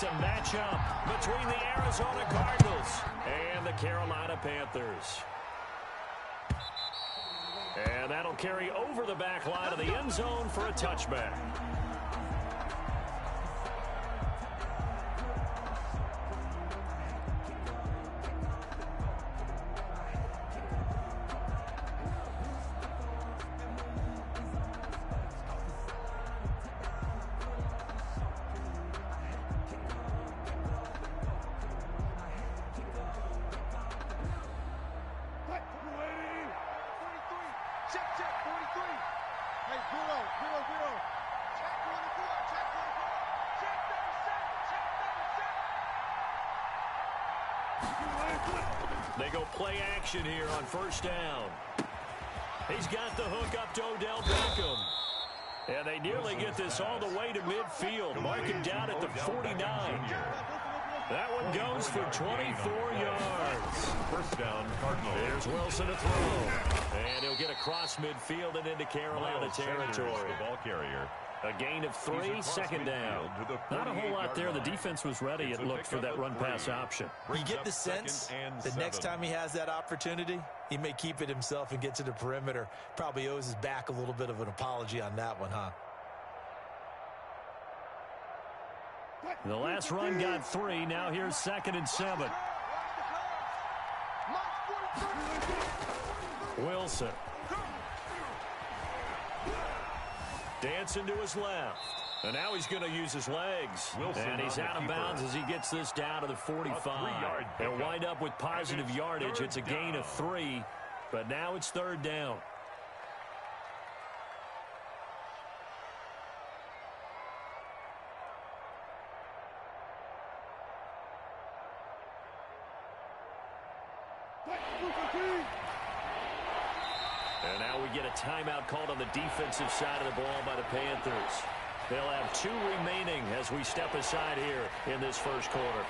to match up between the Arizona Cardinals and the Carolina Panthers. And that'll carry over the back line of the end zone for a touchback. They go play action here on first down. He's got the hook up to Odell Beckham. And they nearly get this all the way to midfield. Mark him down at the 49. That one goes for 24 yards. First down, Cardinals. There's Wilson to throw. And he'll get across midfield and into Carolina territory. The ball carrier. A gain of 3, second down. Not a whole lot there. The defense was ready, it looked, for that run-pass option. You get the sense that next time he has that opportunity, he may keep it himself and get to the perimeter. Probably owes his back a little bit of an apology on that one, huh? The last run got 3. Now here's 2nd and 7. Wilson. Dancing to his left. And now he's going to use his legs. And he's out of bounds as he gets this down to the 45. They'll wind up with positive yardage. It's a gain of 3. But now it's 3rd down. And now we get a timeout called on the defensive side of the ball by the Panthers. They'll have 2 remaining as we step aside here in this first quarter.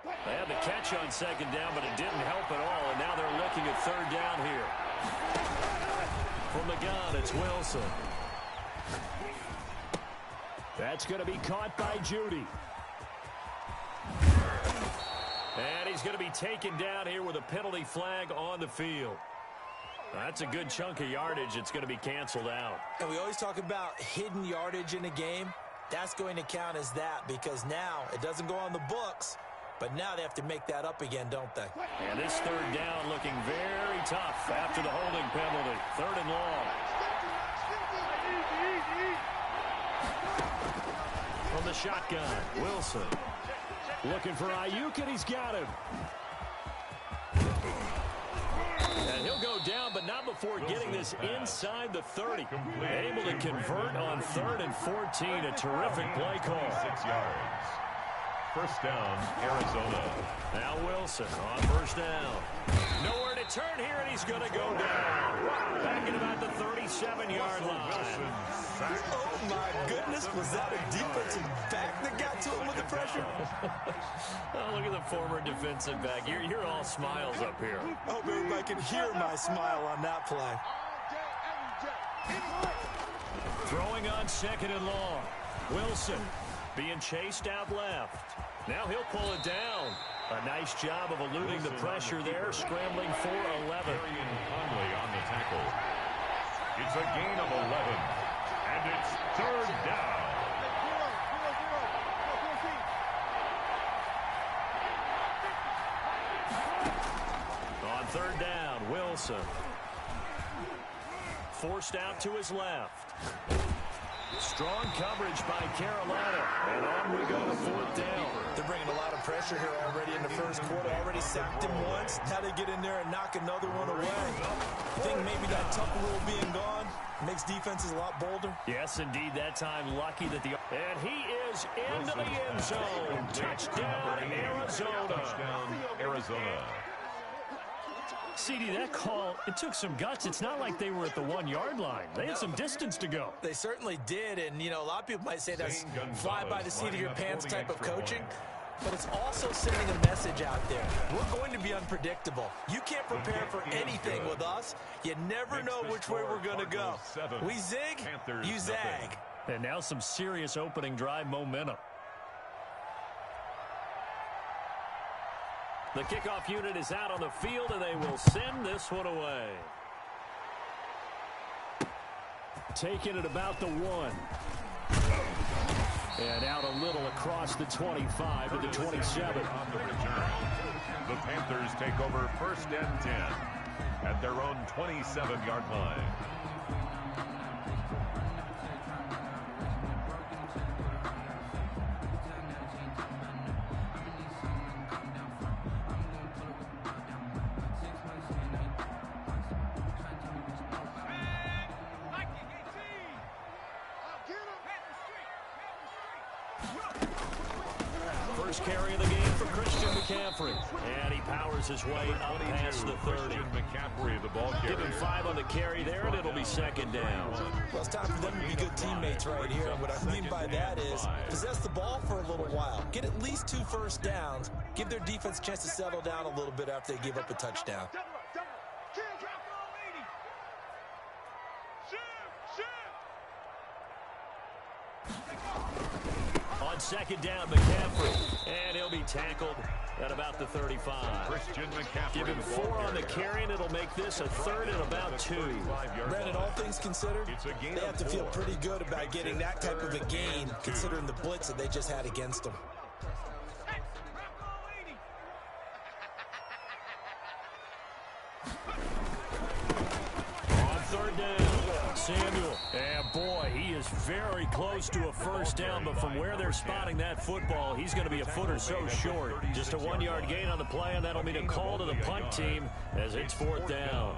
They had the catch on 2nd down, but it didn't help at all, and now they're looking at 3rd down here. From the gun, it's Wilson. That's going to be caught by Judy. And he's going to be taken down here with a penalty flag on the field. That's a good chunk of yardage. It's going to be canceled out. And we always talk about hidden yardage in a game. That's going to count as that because now it doesn't go on the books, but now they have to make that up again, don't they? And this 3rd down looking very tough after the holding penalty. 3rd and long. From the shotgun, Wilson. Looking for Ayuk, and he's got him. And he'll go down, but not before getting this inside the 30. Able to convert on 3rd and 14. A terrific play call. 6 yards. First down, Arizona. Now Wilson on first down. Nowhere to turn here, and he's going to go down. Back at about the 37-yard line. Oh, my goodness. Was that a defensive back that got to him with the pressure? Oh, look at the former defensive back. You're all smiles up here. I hope everybody can hear my smile on that play. Throwing on 2nd and long. Wilson being chased out left. Now he'll pull it down. A nice job of eluding the pressure there, scrambling for 11. Conley on the tackle. It's a gain of 11, and it's 3rd down. On 3rd down, Wilson. Forced out to his left. Strong coverage by Carolina. And on we go to 4th down. They're bringing a lot of pressure here already in the first quarter. Already sacked him once. Now they get in there and knock another one away. I think maybe that Tucker rule being gone makes defenses a lot bolder. Yes, indeed. That time lucky that the... And he is into the end zone. Touchdown, Arizona. Touchdown, Arizona. CD, that call, it took some guts. It's not like they were at the 1-yard line. They had some distance to go. They certainly did, and, you know, a lot of people might say that's fly by the seat of your pants type of coaching. but it's also sending a message out there. We're going to be unpredictable. You can't prepare for anything with us. You never know which way we're going to go. We zig, you zag. And now some serious opening drive momentum. The kickoff unit is out on the field, and they will send this one away. Taking it about the 1. And out a little across the 25 to the 27. The Panthers take over 1st and 10 at their own 27-yard line. Carry of the game for Christian McCaffrey. And he powers his way up past the 30. McCaffrey, the ball carrier. Give him 5 on the carry there, and it'll be 2nd down. Well, it's time for them to be good teammates right here. And what I mean by that is possess the ball for a little while. Get at least 2 first downs. Give their defense a chance to settle down a little bit after they give up a touchdown. On 2nd down, McCaffrey. And he'll be tackled at about the 35. Christian McCaffrey. Give him 4 on the carry, and it'll make this a 3rd and about 2. Brandon, all things considered, they have to feel pretty good about getting that type of a gain, considering the blitz that they just had against them. On 3rd down, Samuel. And boy, he is very close to a first down, but from where they're spotting that football, he's going to be a foot or so short. Just a 1-yard gain on the play, and that'll mean a call to the punt team as it's 4th down.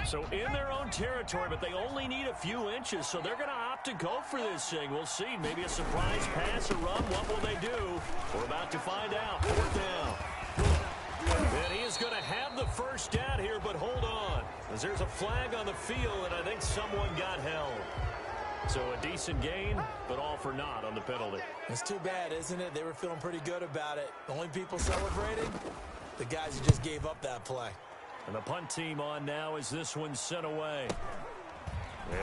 So in their own territory, but they only need a few inches, so they're going to opt to go for this thing. We'll see. Maybe a surprise pass or run. What will they do? We're about to find out. 4th down. And he is going to have the first down here, but hold on, as there's a flag on the field, and I think someone got held. So a decent gain, but all for naught on the penalty. It's too bad, isn't it? They were feeling pretty good about it. The only people celebrating, the guys who just gave up that play. And the punt team on now as this one's sent away.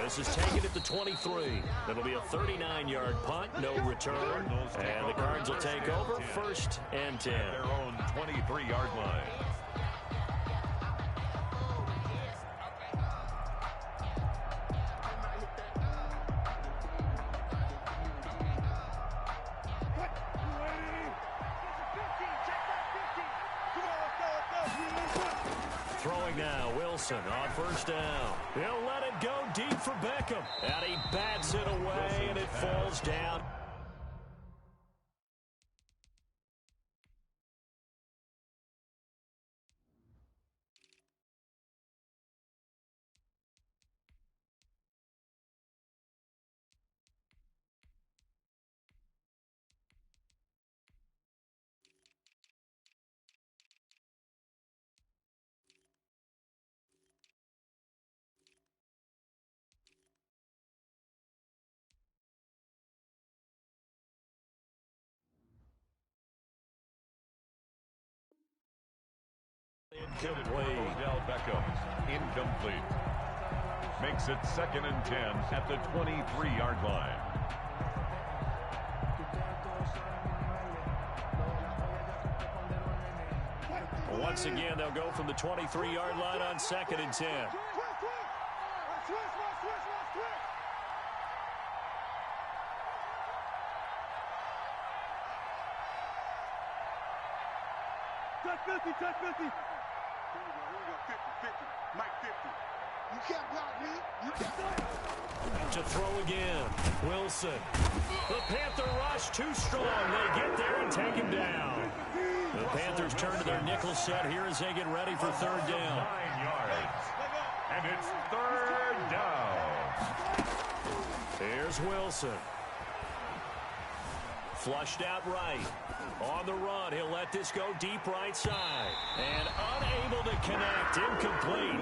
This is taken at the 23. It'll be a 39-yard punt, no return. And the Cards will take over 1st and 10. Their own 23-yard line. Throwing now, Wilson on 1st down. He'll let it go deep for Beckham. And he bats it away, and it falls down. Odell Beckham, incomplete. Makes it 2nd and 10 at the 23-yard line. Once again, they'll go from the 23-yard line on 2nd and 10. Touch 50. Here we go, 50. Mike 50. You can't block me. You can't. To throw again, Wilson. The Panther rush too strong. They get there and take him down. The Panthers turn to their nickel set here as they get ready for 3rd down. 9 yards. And it's 3rd down. Here's Wilson. Flushed out right. On the run, he'll let this go deep right side. And unable to connect. Incomplete.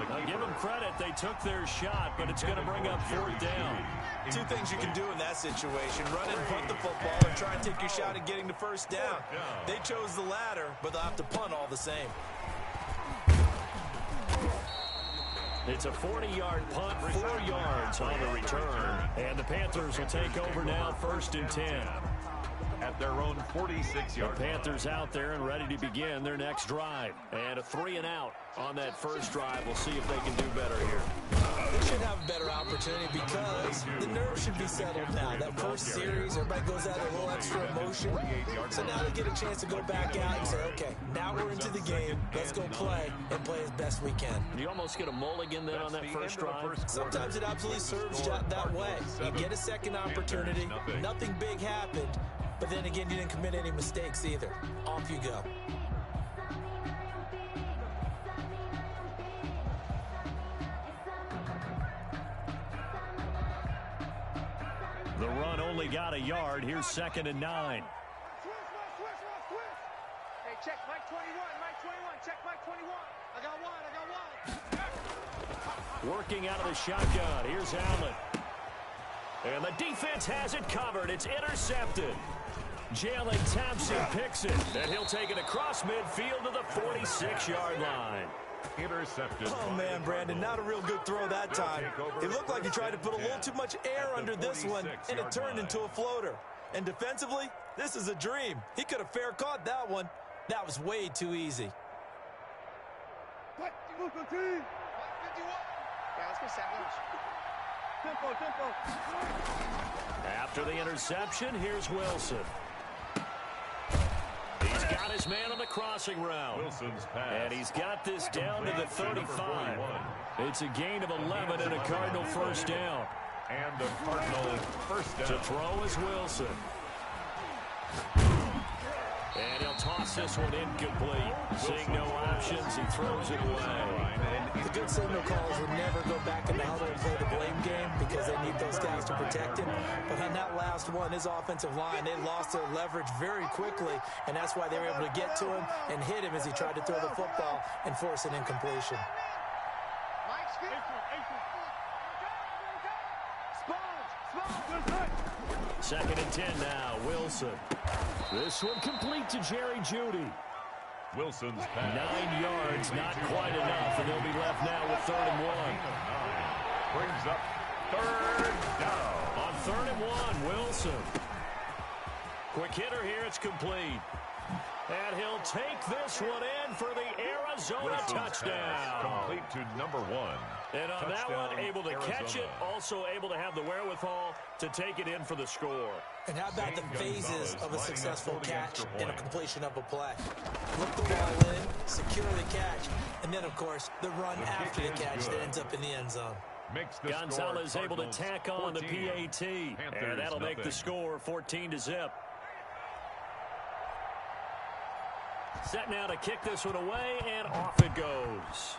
I'll give them credit. They took their shot, but it's going to bring up fourth down. Two things you can do in that situation. Run and punt the football or try and take your shot at getting the first down. They chose the latter, but they'll have to punt all the same. It's a 40-yard punt, 4 yards on the return. And the Panthers will take over now, 1st and 10. At their own 46-yard line. The Panthers out there and ready to begin their next drive. And a 3-and-out on that first drive. We'll see if they can do better here. They should have a better opportunity because the nerves should be settled now. That first series, everybody goes out a little extra emotion. So now they get a chance to go back out and say, okay, now we're into the game. Let's go play and play as best we can. You almost get a mulligan then on that first drive. Sometimes it absolutely serves that way. You get a second opportunity. Nothing big happened. But then again, you didn't commit any mistakes either. Off you go. The run only got a yard. Here's 2nd and 9. Switch. Hey, check Mike 21. Mike 21. Check Mike 21. I got one. Working out of the shotgun. Here's Allen. And the defense has it covered. It's intercepted. Jalen Thompson picks it. And he'll take it across midfield to the 46-yard line. Intercepted. Oh, man, Brandon, not a real good throw that time. It looked like he tried to put a little too much air under this one, and it turned into a floater. And defensively, this is a dream. He could have fair caught that one. That was way too easy. What? Team. 51. Yeah, let's go sandwich. Tempo. After the interception, here's Wilson. He's got his man on the crossing route. Wilson's pass. And he's got this down to the 35. It's a gain of 11 and a Cardinal first down. And the Cardinal first down. To throw is Wilson. And he'll toss this one incomplete. Seeing no options, he throws it away. The good signal calls would never go back in the huddle and play the blame game because they need those guys to protect him. But on that last one, his offensive line, they lost their leverage very quickly, and that's why they were able to get to him and hit him as he tried to throw the football and force an incompletion. Second and 10 now, Wilson. This one complete to Jerry Jeudy. Wilson's pass. 9 yards, not quite enough, and they'll be left now with 3rd and 1. Brings up 3rd down. On 3rd and 1, Wilson. Quick hitter here, it's complete. And he'll take this one in for the Arizona Wilson's touchdown. Complete to number 1. And on that one, able to catch it, also able to have the wherewithal to take it in for the score. And how about the phases of a successful catch and a completion of a play? Look the ball in, secure the catch, and then, of course, the run after the catch that ends up in the end zone. Gonzalez able to tack on the PAT, and that'll make the score 14-0. Set now to kick this one away, and off it goes.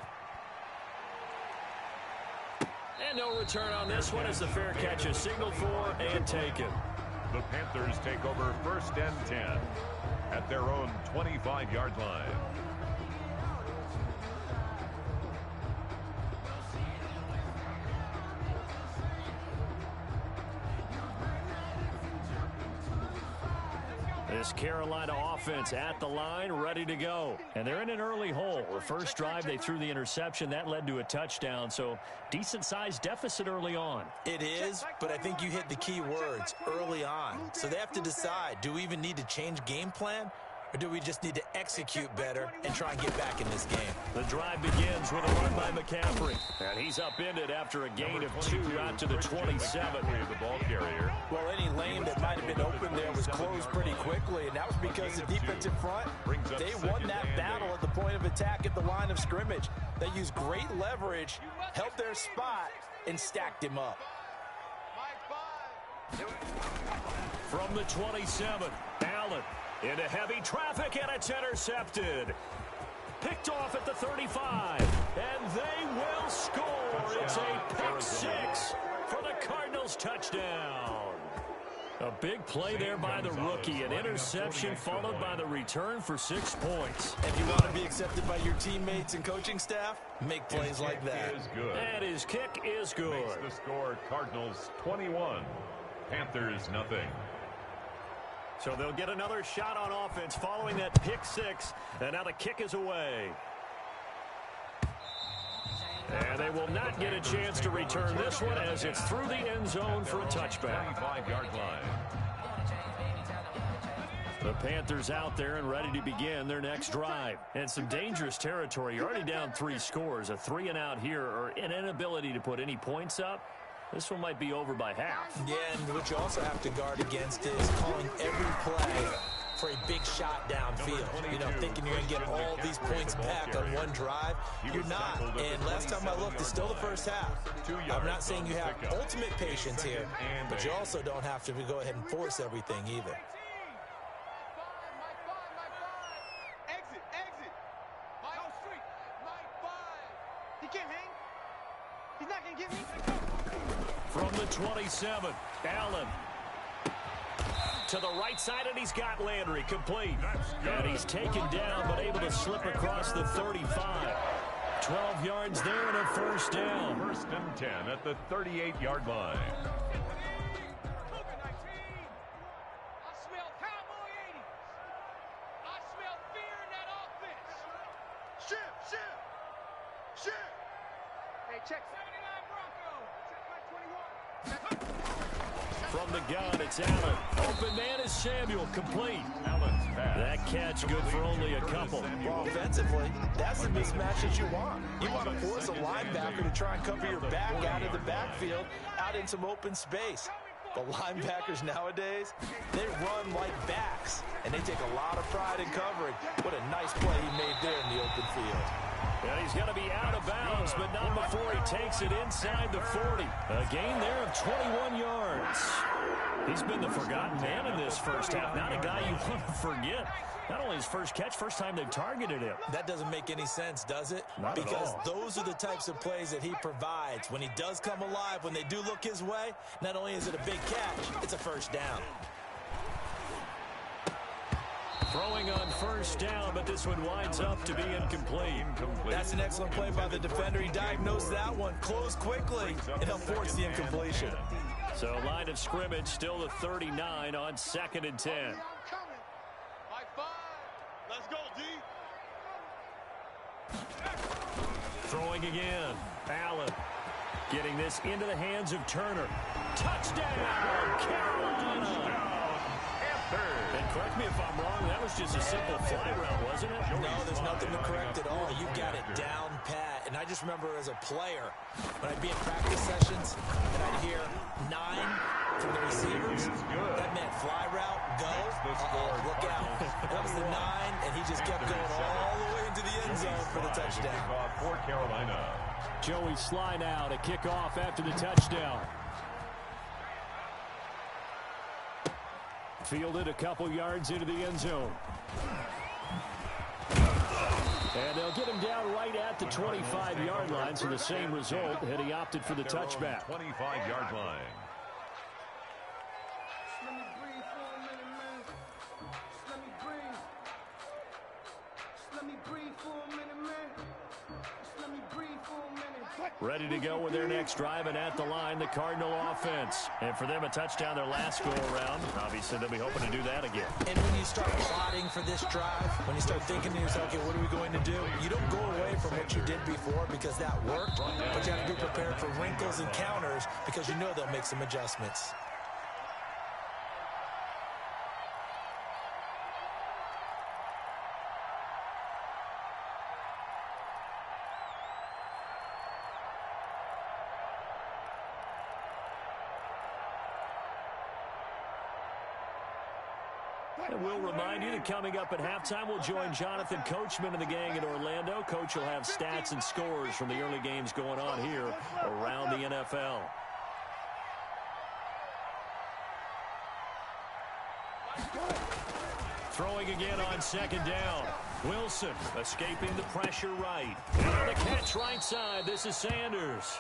And no return on this one as the fair catch is signaled for and taken. The Panthers take over 1st and 10 at their own 25-yard line. This Carolina offense at the line, ready to go. And they're in an early hole. The first drive, they threw the interception. That led to a touchdown, so decent-sized deficit early on. It is, but I think you hit the key words, early on. So they have to decide, do we even need to change game plan? Or do we just need to execute better and try and get back in this game? The drive begins with a run by McCaffrey. And he's upended after a gain of 2 out to the 27. The ball carrier. Well, any lane that might have been open there was closed pretty quickly, and that was because the defensive front, they won that battle at the point of attack at the line of scrimmage. They used great leverage, held their spot, and stacked him up. From the 27, Allen. Into heavy traffic, and it's intercepted. Picked off at the 35, and they will score. It's a pick 6 for the Cardinals touchdown. A big play there by the rookie. An interception followed by the return for 6 points. If you want to be accepted by your teammates and coaching staff, make plays like that. And his kick is good. Makes the score Cardinals 21, Panthers nothing. So they'll get another shot on offense following that pick six. And now the kick is away. And they will not get a chance to return this one as it's through the end zone for a touchback. 25-yard line. The Panthers out there and ready to begin their next drive. And some dangerous territory. You're already down 3 scores. A 3-and-out here or an inability to put any points up. This one might be over by half. Yeah, and what you also have to guard against is calling every play for a big shot downfield. You know, thinking you're going to get all these points back on one drive. You're not. And last time I looked, it's still the first half. I'm not saying you have ultimate patience here, but you also don't have to go ahead and force everything either. Exit. Mile street. Mike 5. He can't hang. He's not going to get me. From the 27, Allen. To the right side, and he's got Landry complete. And he's taken down, but able to slip across the 35. 12 yards there and a first down. 1st and 10 at the 38-yard line. I smell cowboy 80s. I smell fear in that offense. Ship. Hey, check 79 Bronco. Check my 21. From the gun, it's Allen. Open man is Samuel, complete. Allen's pass. That catch good for only a couple. Well, offensively, that's the mismatch that you want. You want to force a linebacker to try and cover your back out of the backfield, out in some open space. The linebackers nowadays, they run like backs, and they take a lot of pride in covering. What a nice play he made there in the open field. And he's going to be out of bounds, but not before he takes it inside the 40. A gain there of 21 yards. He's been the forgotten man in this first half. Not a guy you want to forget. Not only his first catch, first time they've targeted him. That doesn't make any sense, does it? Not at because all. those are the types of plays that he provides. When he does come alive, when they do look his way, not only is it a big catch, it's a first down. Throwing on first down, but this one winds up to be incomplete. That's an excellent play by the defender. He diagnosed that one, closed quickly, and forced the incompletion. So line of scrimmage still the 39 on 2nd and 10. I'm coming. Mike 5. Let's go, D. Throwing again. Allen getting this into the hands of Turner. Touchdown, Carolina! And correct me if I'm wrong, that was just a simple fly route, wasn't it? No, there's nothing to correct at all. You've got it down pat. And I just remember as a player, when I'd be in practice sessions, and I'd hear 9 from the receivers, that meant fly route, go, look out. That was the 9, and he just kept going all the way into the end zone for the touchdown. For Carolina. Joey Sly now to kick off after the touchdown. Fielded a couple yards into the end zone. And they'll get him down right at the 25-yard line, so the same result, and he opted for the touchback. 25-yard line. Let me breathe for a minute, man. Let me breathe. Let me breathe for a minute, man. Let me breathe for a minute. Ready to go with their next drive, and at the line, the Cardinal offense. And for them, a touchdown their last go-around. Obviously, they'll be hoping to do that again. And when you start plotting for this drive, when you start thinking to yourself, okay, what are we going to do? You don't go away from what you did before because that worked, but you have to be prepared for wrinkles and counters because you know they'll make some adjustments. And we'll remind you that coming up at halftime, we'll join Jonathan Coachman and the gang in Orlando. Coach will have stats and scores from the early games going on here around the NFL. Throwing again on 2nd down. Wilson escaping the pressure right. And on the catch right side, this is Sanders.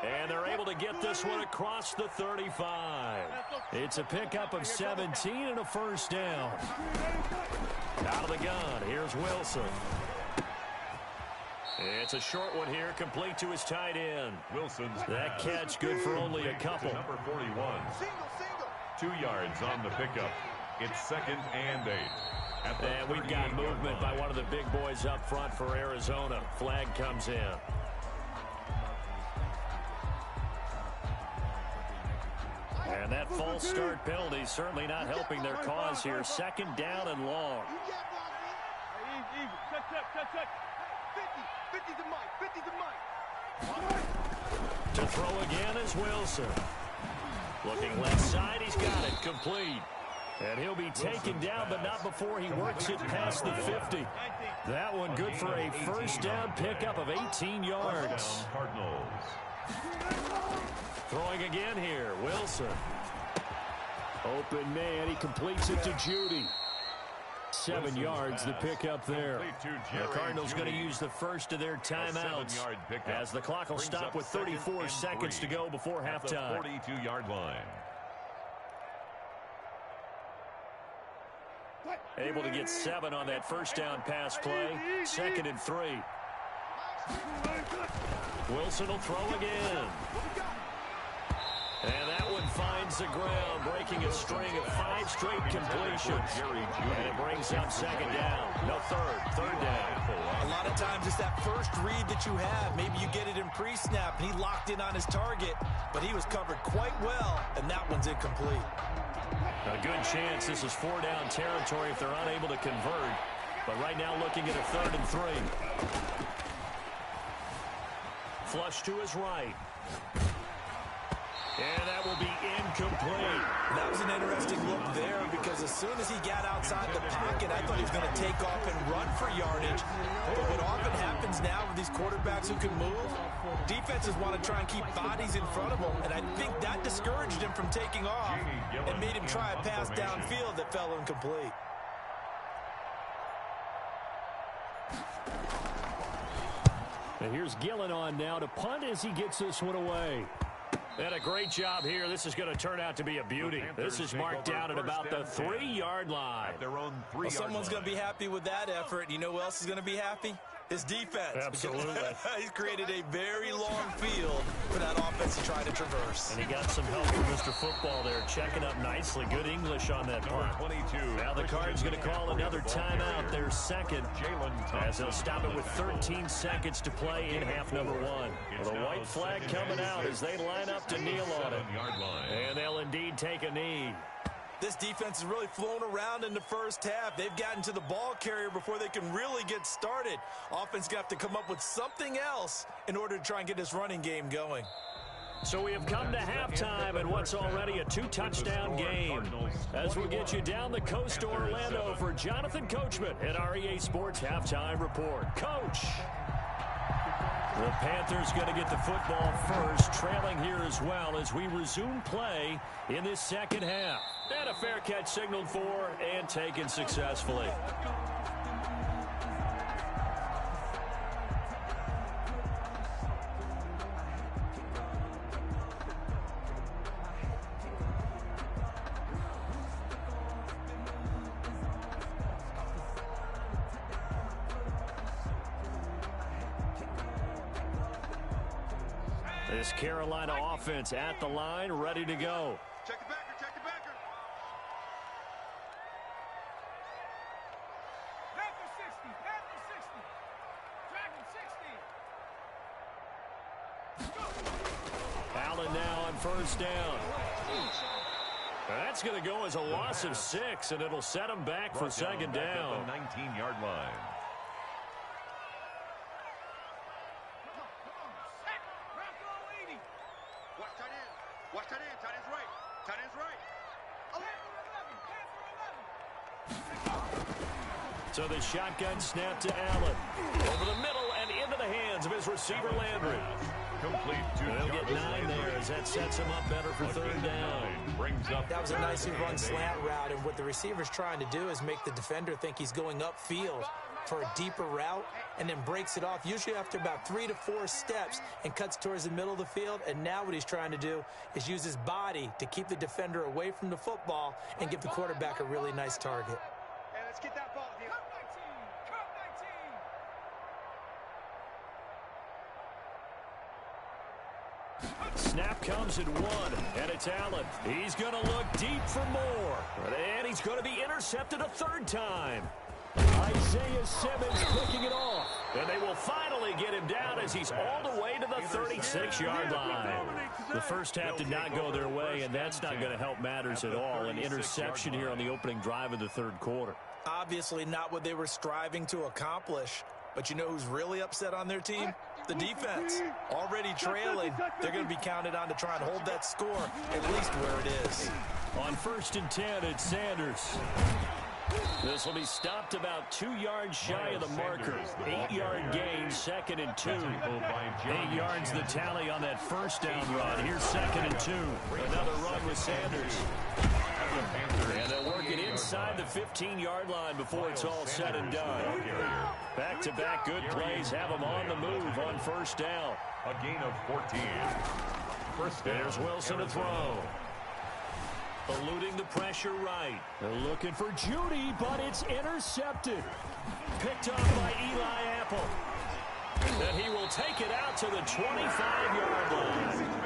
And they're able to get this one across the 35. It's a pickup of 17 and a first down. Out of the gun, here's Wilson. It's a short one here, complete to his tight end. Wilson's that catch good for only a couple. Number 41. 2 yards on the pickup. It's 2nd and 8. And we've got movement by one of the big boys up front for Arizona. Flag comes in. And that false start penalty certainly not helping their cause here. 2nd down and long. To throw again is Wilson. Looking left side, he's got it, complete. And he'll be taken down, but not before he works it past the 50. That one good for a first down pickup of 18 yards. Cardinals. Throwing again here, Wilson. Open man, he completes it to Judy. 7 yards, the pickup there. The Cardinals going to use the first of their timeouts as the clock will stop with 34 seconds to go before halftime. 42-yard line. Able to get 7 on that first down pass play. 2nd and 3. Wilson will throw again. And that one finds the ground, breaking a string of 5 straight completions. And it brings up 2nd down. No, third down. A lot of times it's that first read that you have. Maybe you get it in pre-snap, and he locked in on his target, but he was covered quite well, and that one's incomplete. A good chance this is 4-down territory if they're unable to convert. But right now looking at a 3rd and 3. Flush to his right. And that will be incomplete. That was an interesting look there because as soon as he got outside the pocket, I thought he was going to take off and run for yardage. But what often happens now with these quarterbacks who can move, defenses want to try and keep bodies in front of them. And I think that discouraged him from taking off and made him try a pass downfield that fell incomplete. And here's Gillen on now to punt as he gets this one away. And a great job here. This is going to turn out to be a beauty. This is marked down at about the 3-yard line. Well, someone's going to be happy with that effort. You know who else is going to be happy? His defense. Absolutely. He's created a very long field for that offense to try to traverse. And he got some help from Mr. Football there, checking up nicely. Good English on that punt. Now the Cards going to call another timeout, their 2nd, as they'll stop it with 13 seconds to play in half number 1. Well, the white flag coming out as they line up to kneel on it. And they'll indeed take a knee. This defense has really flown around in the first half. They've gotten to the ball carrier before they can really get started. Offense got to come up with something else in order to try and get this running game going. So we have come to halftime in what's already a 2-touchdown game. As we get you down the coast to Orlando for Jonathan Coachman at our EA Sports Halftime Report. Coach! The Panthers going to get the football first, trailing here as well as we resume play in this second half. And a fair catch signaled for and taken successfully. This Carolina offense at the line, ready to go. Check the backer, check the backer. Panther 60, Panther 60, Dragon 60. Allen now on first down. That's going to go as a loss of 6, and it'll set him back for 2nd down. 19-yard line. Watch tight end, tight end's right. Tight end's right. So the shotgun snap to Allen. Over the middle and into the hands of his receiver Landry. Complete to They'll get 9 there as that sets him up better for 3rd down. Brings up that was a nicely run slant route, and what the receiver's trying to do is make the defender think he's going upfield. for a deeper route and then breaks it off, usually after about 3 to 4 steps, and cuts towards the middle of the field. And now what he's trying to do is use his body to keep the defender away from the football and give the quarterback a really nice target. Hey, let's get that ball here. Snap comes at 1, and it's Allen. He's going to look deep for more, and he's going to be intercepted a third time. Isaiah Simmons picking it off, and they will finally get him down as he's all the way to the 36-yard line. The first half did not go their way, and that's not going to help matters at all. An interception here on the opening drive of the third quarter. Obviously not what they were striving to accomplish, but you know who's really upset on their team? The defense. Already trailing, they're going to be counted on to try and hold that score at least where it is. On 1st and 10, it's Sanders. This will be stopped about 2 yards shy of the marker. 8-yard gain, 2nd and 2. 8 yards the tally on that first down run. Here's 2nd and 2. Another run with Sanders. And they'll work it inside the 15-yard line before it's all said and done. Back-to-back good plays have them on the move on first down. A gain of 14. There's Wilson to throw. Eluding the pressure right. They're looking for Judy, but it's intercepted. Picked up by Eli Apple. And he will take it out to the 25-yard line.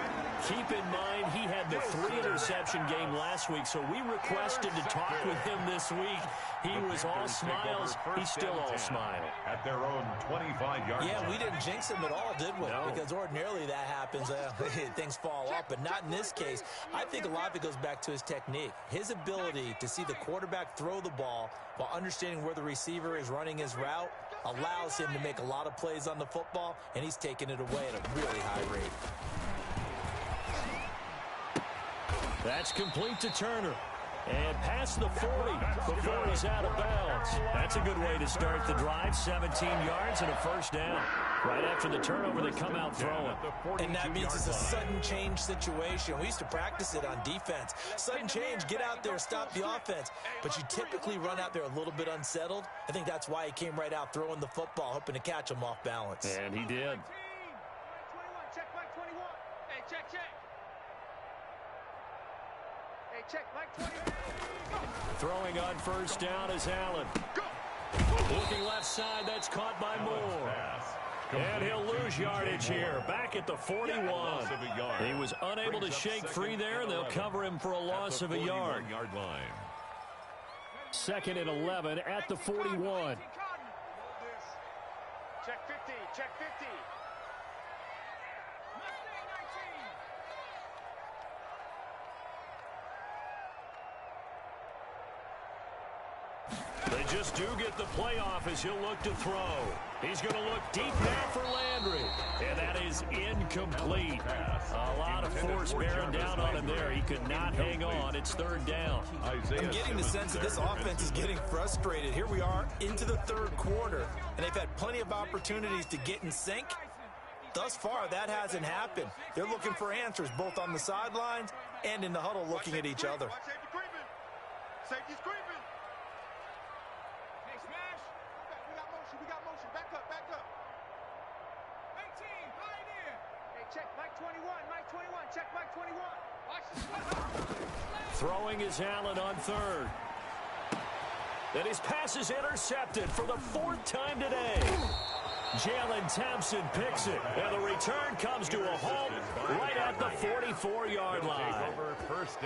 Keep in mind, he had the 3-interception game last week, so we requested to talk with him this week. He was all smiles. He's still all smile. At their own 25-yard line. Yeah, we didn't jinx him at all, did we? No. Because ordinarily that happens. Things fall off, but not in this case. I think a lot of it goes back to his technique. His ability to see the quarterback throw the ball while understanding where the receiver is running his route allows him to make a lot of plays on the football, and he's taking it away at a really high rate. That's complete to Turner. And past the 40 before he's out of bounds. That's a good way to start the drive. 17 yards and a first down. Right after the turnover, they come out throwing. And that means it's a sudden change situation. We used to practice it on defense. Sudden change, get out there, stop the offense. But you typically run out there a little bit unsettled. I think that's why he came right out throwing the football, hoping to catch him off balance. And he did. Check, Mike 21. Hey, check. Hey, check, Mike 21. Throwing on first down is Allen. Looking left side, that's caught by Moore. And he'll lose yardage here, back at the 41. He was unable to shake free there, and they'll cover him for a loss of a yard. 2nd and 11 at the 41. Check 50, check 50. They just do get the playoff as he'll look to throw. He's going to look deep now for Landry. And that is incomplete. A lot of force bearing down on him there. He could not hang on. It's 3rd down. I'm getting the sense that this offense is getting frustrated. Here we are into the 3rd quarter, and they've had plenty of opportunities to get in sync. Thus far, that hasn't happened. They're looking for answers both on the sidelines and in the huddle looking at each other. Watch safety creeping. Safety's creeping. We got motion. Back up. 18, pioneer. Hey, check Mike 21. Check Mike 21. Watch this. Throwing is Allen on 3rd. And his pass is intercepted for the 4th time today. Jalen Thompson picks it, and the return comes to a halt right at the 44-yard line.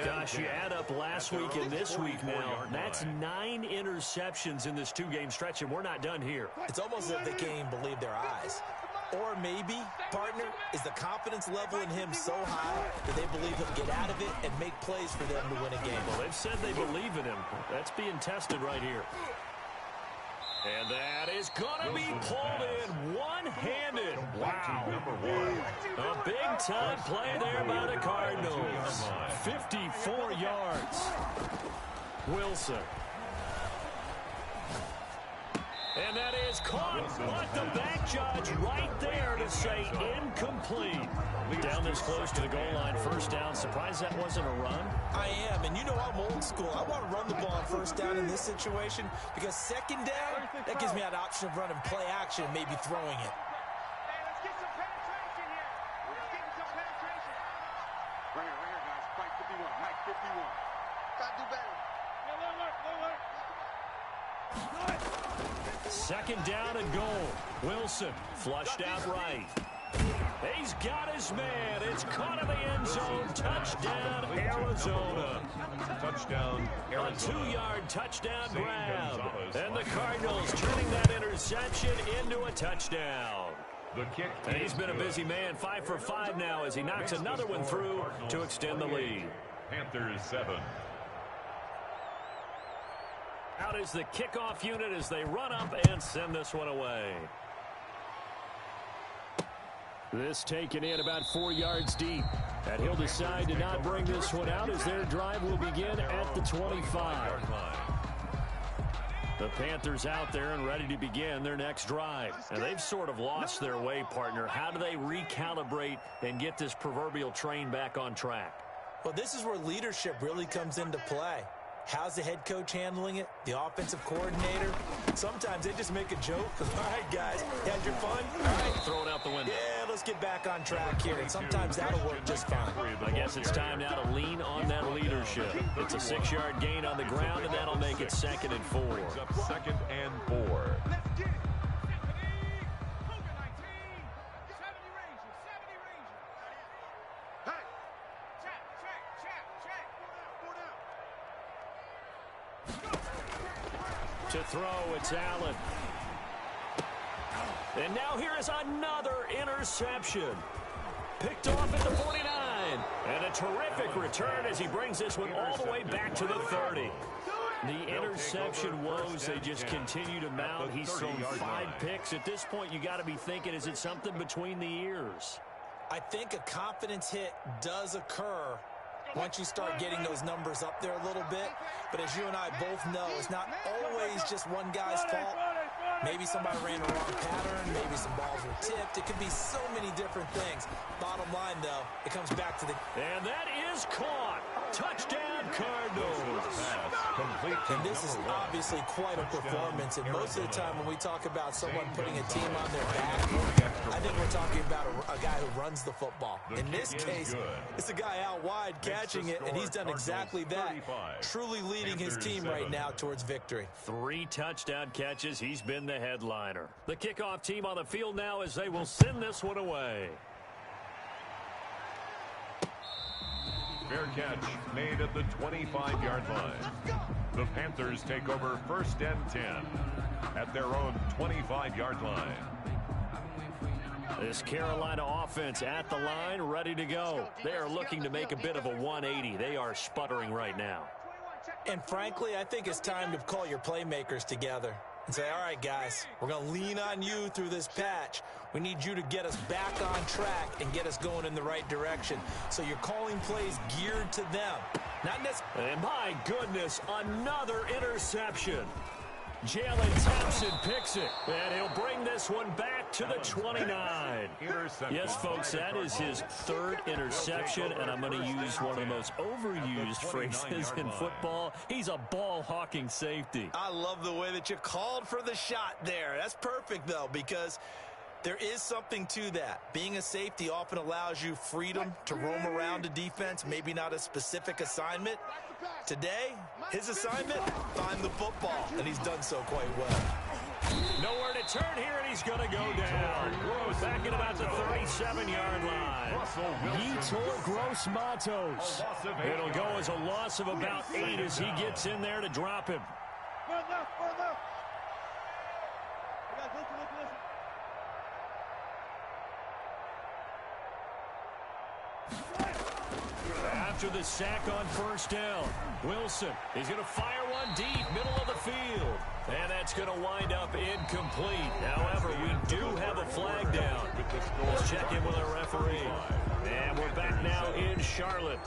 Gosh, you add up last week and this week now, that's 9 interceptions in this 2-game stretch, and we're not done here. It's almost as if they can't even believe their eyes. Or maybe, partner, is the confidence level in him so high that they believe he'll get out of it and make plays for them to win a game. Well, they've said they believe in him. That's being tested right here. And that is going to be pulled in one-handed. Wow. A big-time play there by the Cardinals. 54 yards. Wilson. And that is caught, but the back judge right there to say incomplete. Down this close to the goal line, first down. Surprised that wasn't a run? I am, and you know I'm old school. I want to run the ball on first down in this situation because second down, that gives me that option of running play action and maybe throwing it. Let's get some penetration here. Let's get some penetration. Right here, guys. Mike 51. Mike 51. Gotta do better. Second down and goal. Wilson flushed out right. He's got his man. It's caught in the end zone. Touchdown, Arizona. Touchdown, Arizona. A 2-yard touchdown grab. And the Cardinals turning that interception into a touchdown. The kick. And he's been a busy man. 5 for 5 now as he knocks another one through to extend the lead. Panthers 7. Out is the kickoff unit as they run up and send this one away. This taken in about 4 yards deep. And he'll decide to not bring this one out as their drive will begin at the 25. The Panthers out there and ready to begin their next drive. And they've sort of lost their way, partner. How do they recalibrate and get this proverbial train back on track? Well, this is where leadership really comes into play. How's the head coach handling it? The offensive coordinator? Sometimes they just make a joke. All right, guys, you had your fun? All right. Throw it out the window. Yeah, let's get back on track here. And sometimes that'll work just fine. I guess it's time now to lean on that leadership. It's a 6-yard gain on the ground, and that'll make it 2nd and 4. Second and 4. Let's get it. To throw, it's Allen. And now here is another interception. Picked off at the 49. And a terrific return as he brings this one all the way back to the 30. The interception woes, they just continue to mount. He's thrown 5 picks. At this point, you got to be thinking, is it something between the ears? I think a confidence hit does occur once you start getting those numbers up there a little bit. But as you and I both know, it's not always just one guy's fault. Maybe somebody ran a wrong pattern. Maybe some balls were tipped. It could be so many different things. Bottom line, though, it comes back to the... And that is caught. Touchdown, Cardinals. And this is obviously quite a performance. And most of the time when we talk about someone putting a team on their back, I think we're talking about a guy who runs the football. In this case, it's a guy out wide catching it, and he's done exactly that. Truly leading his team right now towards victory. 3 touchdown catches. He's been the headliner. The kickoff team on the field now as they will send this one away. Fair catch made at the 25-yard line. The Panthers take over 1st and 10 at their own 25-yard line. This Carolina offense at the line, ready to go. They are looking to make a bit of a 180. They are sputtering right now. And frankly, I think it's time to call your playmakers together and say, all right, guys, we're going to lean on you through this patch. We need you to get us back on track and get us going in the right direction. So you're calling plays geared to them. Not necessarily. And my goodness, another interception. Jalen Thompson picks it, and he'll bring this one back to the 29. Yes, folks, that is his 3rd interception, and I'm going to use one of the most overused phrases in football. He's a ball-hawking safety. I love the way that you called for the shot there. That's perfect, though, because there is something to that. Being a safety often allows you freedom to roam around a defense, maybe not a specific assignment. Today, his assignment, find the football, and he's done so quite well. Nowhere to turn here, and he's going to go down. Back at about the 37-yard line. Yetur Gross-Matos. It'll go as a loss of about 8 as he gets in there to drop him. After the sack on 1st down, Wilson, he's going to fire one deep, middle of the field. And that's going to wind up incomplete. However, we do have a flag down. Let's check in with our referee. And we're back now in Charlotte.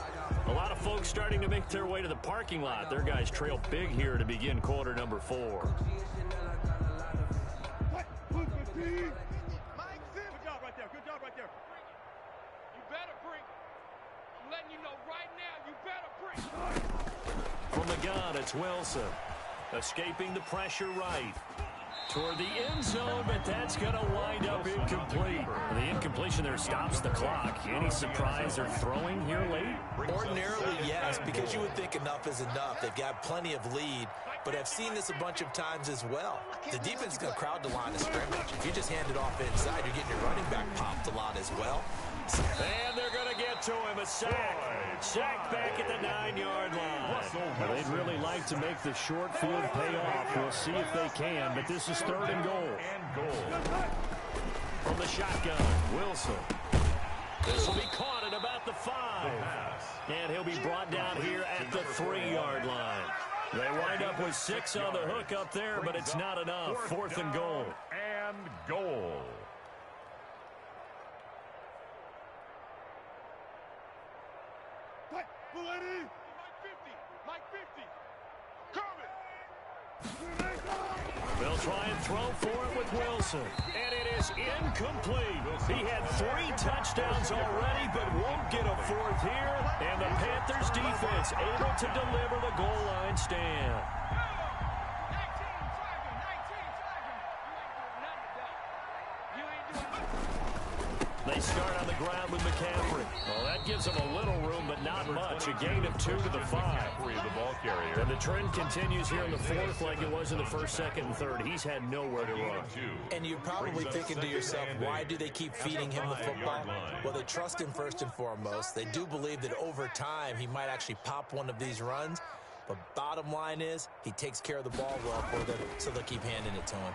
A lot of folks starting to make their way to the parking lot. Their guys trail big here to begin quarter number 4. Good job right there. Good job right there. You better bring. I'm letting you know right now, you better bring. From the gun, it's Wilson. Escaping the pressure right. Toward the end zone, but that's going to wind up incomplete. The incompletion there stops the clock. Any surprise they're throwing here late? Ordinarily, yes, because you would think enough is enough. They've got plenty of lead, but I've seen this a bunch of times as well. The defense is going to crowd the line of scrimmage. If you just hand it off inside, you're getting your running back popped a lot as well. And they're going to get to him. A sack. Sack back at the 9-yard line. Well, they'd really like to make the short field pay off. We'll see if they can, but this is 3rd and goal. From the shotgun, Wilson. This will be caught at about the 5. And he'll be brought down here at the 3-yard line. They wind up with 6 on the hook up there, but it's not enough. 4th and goal. And goal. Mike 50. Coming. They'll try and throw for it with Wilson. And it is incomplete. He had 3 touchdowns already, but won't get a 4th here. And the Panthers defense able to deliver the goal line stand. They start on the ground with McCaffrey. Well, that gives them a little room, but not much. A gain of 2 to the 5. And the trend continues here in the 4th like it was in the 1st, 2nd, and 3rd. He's had nowhere to run. And you're probably thinking to yourself, why do they keep feeding him the football? Well, they trust him first and foremost. They do believe that over time he might actually pop one of these runs. But bottom line is, he takes care of the ball well for them, so they'll keep handing it to him.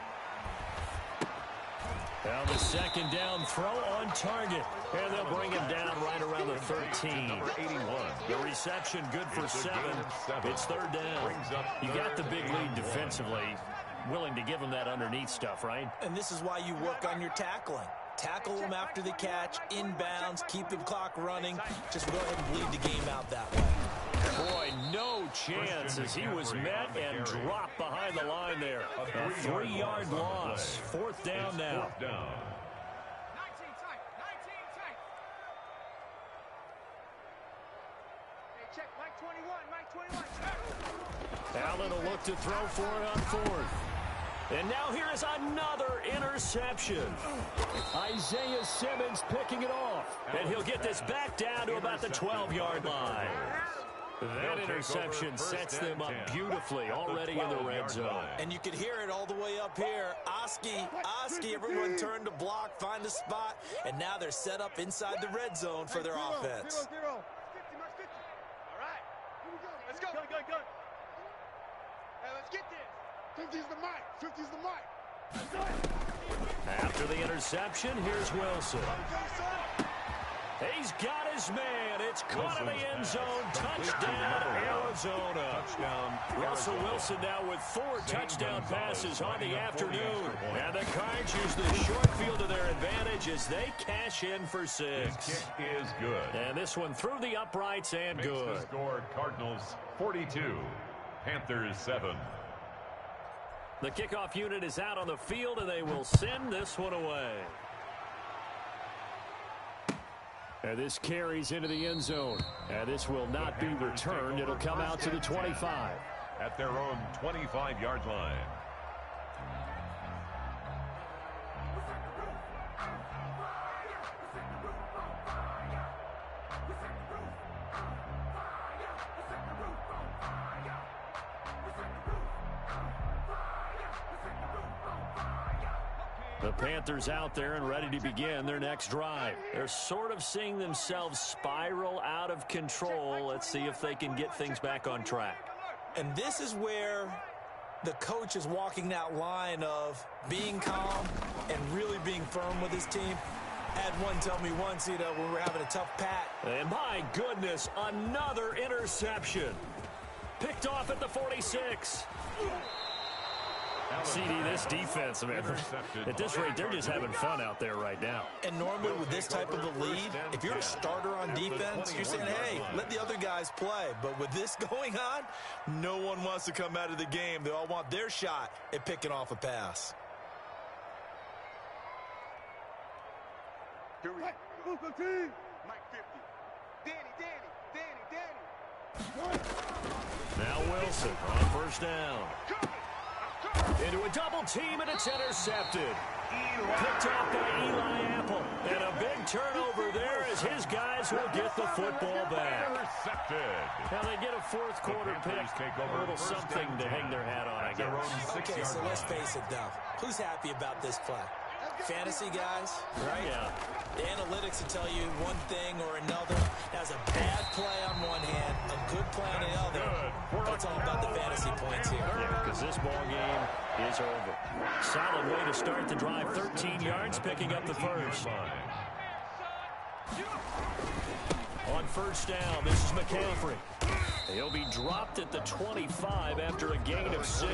Now the 2nd down throw on target. And they'll bring him down right around the 13. The reception good for 7. It's 3rd down. You got the big lead defensively. Willing to give him that underneath stuff, right? And this is why you work on your tackling. Tackle them after the catch, inbounds, keep the clock running. Just go ahead and bleed the game out that way. Boy, no chance as he was met and dropped behind the line there. A 3-yard loss. 4th down now. 19 tight. Hey, check. Mike 21. Allen will look to throw for it on 4th. And now here is another interception. Isaiah Simmons picking it off. And he'll get this back down to about the 12-yard line. That interception sets them up beautifully already in the red zone. And you can hear it all the way up here. Oski, everyone turned to block, find a spot, and now they're set up inside the red zone for their offense. 50. All right. Let's go. Go. Hey, let's get this. 50's the mic. 50's the mic. After the interception, here's Wilson. He's got his man. It's caught in the end zone. Touchdown, Arizona. Russell Wilson now with 4 touchdown passes on the afternoon. And the Cards use the short field to their advantage as they cash in for 6. His kick is good. And this one through the uprights and Makes good. the score Cardinals 42, Panthers 7. The kickoff unit is out on the field, and they will send this one away. And this carries into the end zone. And this will not be returned. It'll come out to the 25. At their own 25-yard line. The Panthers out there and ready to begin their next drive. They're sort of seeing themselves spiral out of control. Let's see if they can get things back on track. And this is where the coach is walking that line of being calm and really being firm with his team. Had one tell me once, when we were having a tough pat. And my goodness, another interception. Picked off at the 46. CD, this defense, man, at this rate, they're just having fun out there right now. And normally with this type of a lead, if you're a starter on defense, you're saying, hey, let the other guys play. But with this going on, no one wants to come out of the game. They all want their shot at picking off a pass. Here we go. Mike 50. Danny. Now Wilson on first down. Into a double team, and it's intercepted. Picked off by Eli Apple. And a big turnover there as his guys will get the football back. Now they get a fourth quarter pick. A little something to hang their hat on, I guess. Okay, so let's face it, though. Who's happy about this play? Fantasy guys, right? Yeah. The analytics will tell you one thing or another. That's a bad play on one hand, a good play on the other. But it's all about the fantasy points here. Yeah, because this ball game is over. Solid way to start the drive. 13 yards, picking up the first. On first down, this is McCaffrey. He'll be dropped at the 25 after a gain of 6.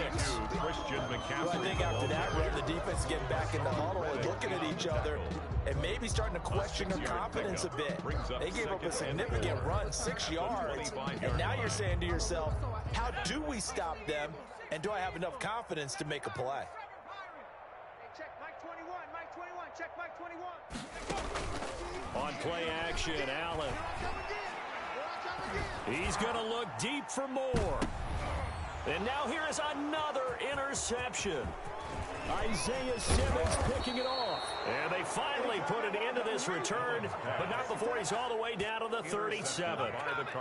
Christian McCaffrey. Well, I think after that run, the defense is getting back in the huddle and looking at each other and maybe starting to question their confidence a bit. They gave up a significant run, 6 yards, and now you're saying to yourself, how do we stop them, and do I have enough confidence to make a play? Check Mike 21. Check Mike 21. On play action, Allen. He's going to look deep for more. And now here is another interception. Isaiah Simmons picking it off. And they finally put it into this return, but not before he's all the way down to the 37.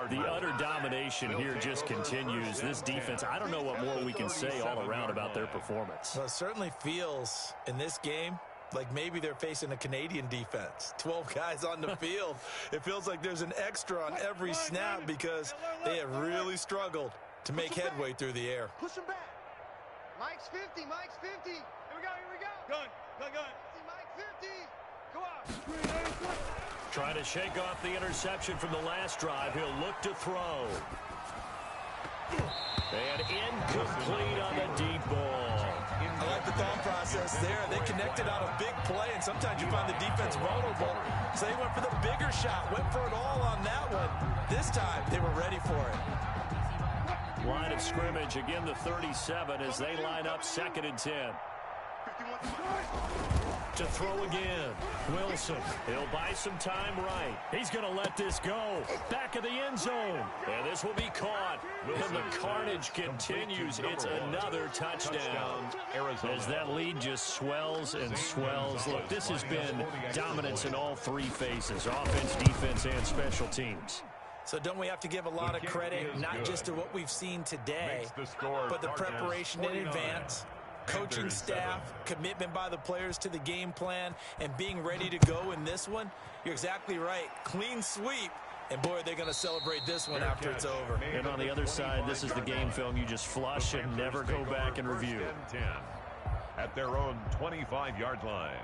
The utter domination here just continues. This defense, I don't know what more we can say all around about their performance. Well, it certainly feels in this game like maybe they're facing a Canadian defense. 12 guys on the field. It feels like there's an extra on every snap because they have really struggled to make headway through the air. Push him back. Mike's 50. Here we go. Gun. See Mike 50. Go out. Trying to shake off the interception from the last drive. He'll look to throw. And incomplete on the deep ball. I like the thought process there. They connected on a big play, and sometimes you find the defense vulnerable. So they went for the bigger shot, went for it all on that one. This time, they were ready for it. Line of scrimmage, again the 37 as they line up 2nd and 10. To throw again. Wilson, he'll buy some time right. He's going to let this go. Back of the end zone. And this will be caught. And the carnage continues. It's another touchdown. As that lead just swells and swells. Look, this has been dominance in all three phases. Offense, defense, and special teams. So don't we have to give a lot of credit, not just to what we've seen today, but the preparation in advance, coaching staff, commitment by the players to the game plan, and being ready to go in this one? You're exactly right. Clean sweep. And, boy, they're going to celebrate this one after it's over. And on the other side, this is the game film you just flush and never go back and review. At their own 25-yard line.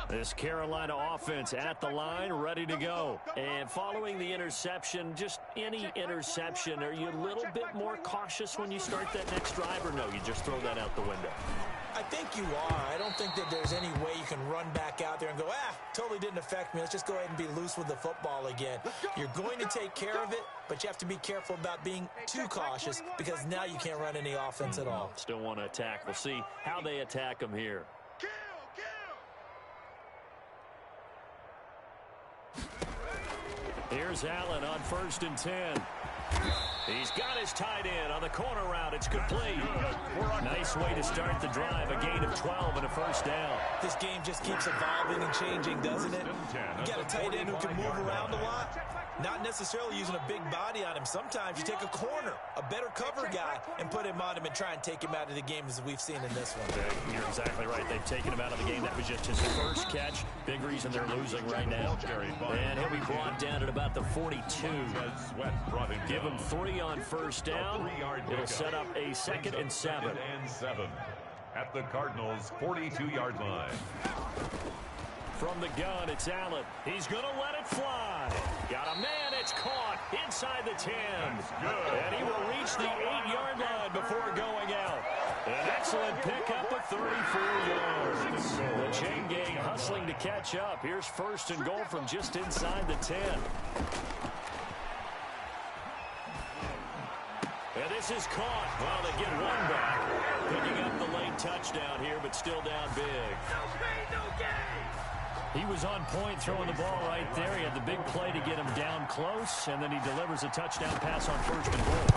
This Carolina offense at the line, ready to go. And following the interception, just any interception, are you a little bit more cautious when you start that next drive, or no, you just throw that out the window? I think you are. I don't think that there's any way you can run back out there and go, totally didn't affect me. Let's just go ahead and be loose with the football again. You're going to take care of it, but you have to be careful about being too cautious because now you can't run any offense at all. Still want to attack. We'll see how they attack them here. Here's Allen on 1st and 10. He's got his tight end on the corner route. It's complete. Nice way to start the drive. A gain of 12 and a first down. This game just keeps evolving and changing, doesn't it? You got a tight end who can move around a lot. Not necessarily using a big body on him. Sometimes you take a corner, a better cover guy, and put him on him and try and take him out of the game as we've seen in this one. You're exactly right. They've taken him out of the game. That was just his first catch. Big reason they're losing right now. And he'll be brought down at about the 42. Give him 3 on first down. It'll set up a 2nd and 7. At the Cardinals' 42-yard line. From the gun, it's Allen. He's going to let it fly. Got a man. It's caught inside the 10. And he will reach the 8-yard line before going out. An excellent pickup of 34 yards. The chain gang hustling to catch up. Here's 1st and goal from just inside the 10. And this is caught. Well, they get one back. Picking up the late touchdown here, but still down big. No pain, no gain. He was on point throwing the ball right there. He had the big play to get him down close, and then he delivers a touchdown pass on first and goal.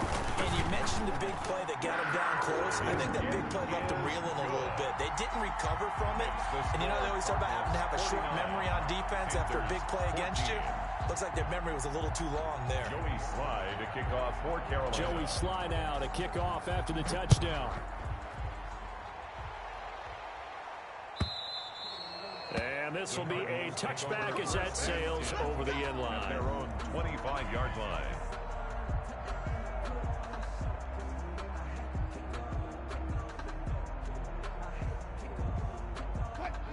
And you mentioned the big play that got him down close. I think that big play left him reeling a little bit. They didn't recover from it. And, you know, they always talk about having to have a short memory on defense after a big play against you. Looks like their memory was a little too long there. Joey Slye to kick off for Carolina. Joey Slye now to kick off after the touchdown. And this will be a touchback as that sails over the end line. Their own 25-yard line.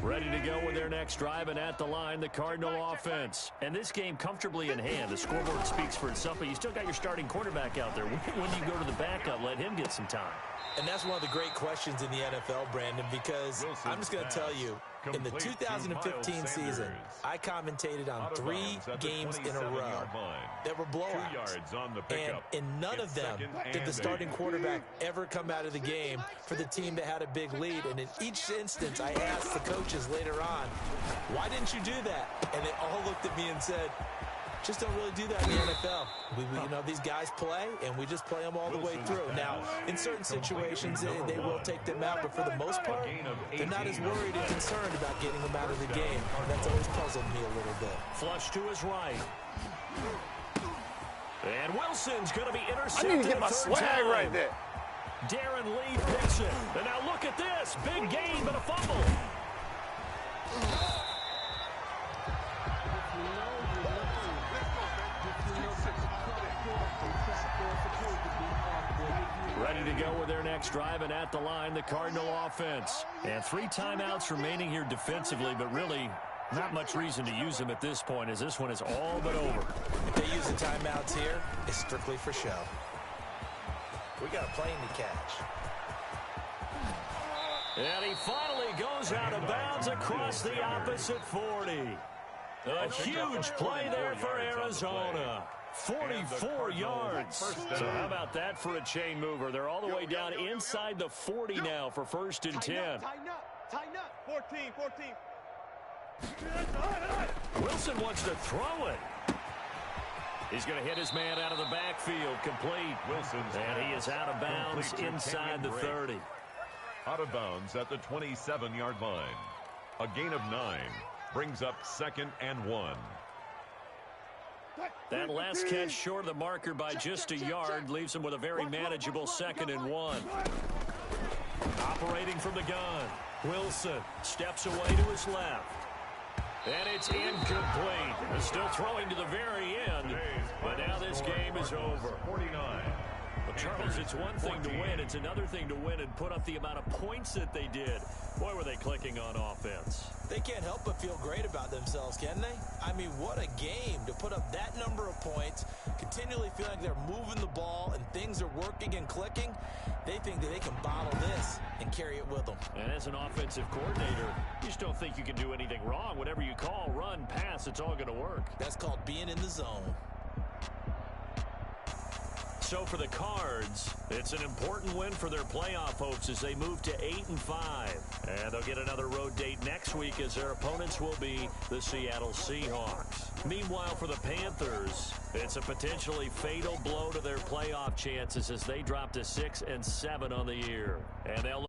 Ready to go with their next drive, and at the line, the Cardinal offense. And this game comfortably in hand. The scoreboard speaks for itself, but you still got your starting quarterback out there. When you go to the backup, let him get some time. And that's one of the great questions in the NFL, Brandon, because I'm just going to tell you, in the 2015 season, I commentated on 3 games in a row that were blowouts. And in none of them did the starting quarterback ever come out of the game for the team that had a big lead. And in each instance, I asked the coaches later on, why didn't you do that? And they all looked at me and said, just don't really do that in the NFL. You know, these guys play, and we just play them all the way through. Now, in certain situations, they will take them out, but for the most part, they're not as worried and concerned about getting them out of the game. And that's always puzzled me a little bit. Flush to his right. And Wilson's going to be intercepted. I need to get my swag right there. Darren Lee picks it. And now look at this. Big gain, but a fumble. Ready to go with their next drive, and at the line, the Cardinal offense. And 3 timeouts remaining here defensively, but really not much reason to use them at this point, as this one is all but over. If they use the timeouts here, it's strictly for show. We got a plane to catch. And he finally goes out of bounds across the opposite 40. A huge play there for Arizona. 44 yards. So how about that for a chain mover? They're all the way down inside the 40 now for 1st and 10. Tighten up. 14. Wilson wants to throw it. He's going to hit his man out of the backfield, complete. Wilson's and he is out of bounds inside the 30. Out of bounds at the 27-yard line. A gain of 9 brings up 2nd and 1. That last catch short of the marker by just a yard leaves him with a very manageable 2nd and 1. Operating from the gun, Wilson steps away to his left. And it's incomplete. He's still throwing to the very end, but now this game is over. 49. Well, Charles, it's one thing to win. It's another thing to win and put up the amount of points that they did. Boy, were they clicking on offense. They can't help but feel great about themselves, can they? I mean, what a game to put up that number of points, continually feeling like they're moving the ball and things are working and clicking. They think that they can bottle this and carry it with them. And as an offensive coordinator, you just don't think you can do anything wrong. Whatever you call, run, pass, it's all going to work. That's called being in the zone. So for the Cards, it's an important win for their playoff hopes as they move to 8-5. And they'll get another road date next week as their opponents will be the Seattle Seahawks. Meanwhile, for the Panthers, it's a potentially fatal blow to their playoff chances as they drop to 6-7 on the year. And they'll